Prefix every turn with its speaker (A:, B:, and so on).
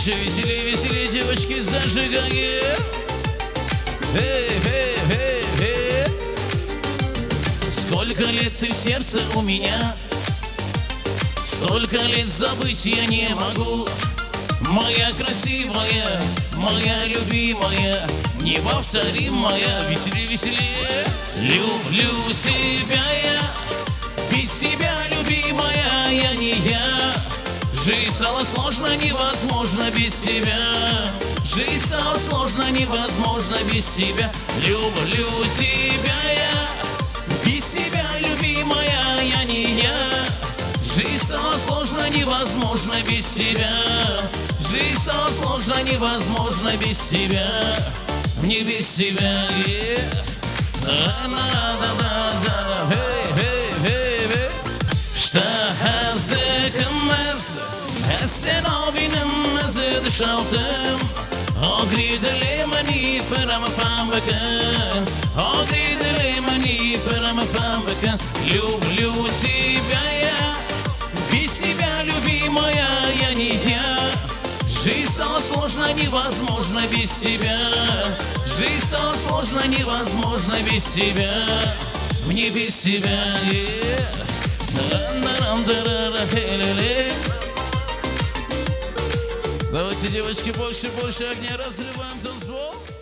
A: Еще веселее, веселее, девочки, зажигаем. Сколько лет ты в сердце у меня, столько лет забыть я не могу. Моя красивая, моя любимая, неповторимая. Веселее, веселее. Люблю тебя я, без тебя, любимая, я не я. Жизнь стала сложно, невозможно без тебя. Жизнь стала сложно, невозможно без тебя. Люблю тебя я, без тебя, любимая, я не я. Жизнь стала сложно, невозможно без тебя. Жизнь стала сложно, невозможно без тебя. Мне без тебя, дышалтым, огридали мани парамапамбакан, огридали мани парамапамбакан. Люблю тебя я, без тебя, любимая, я не я. Жизнь стала сложно, невозможно без тебя. Жизнь стала сложно, невозможно без тебя. Мне без тебя, Давайте, девочки, больше огня, разрываем танцпол.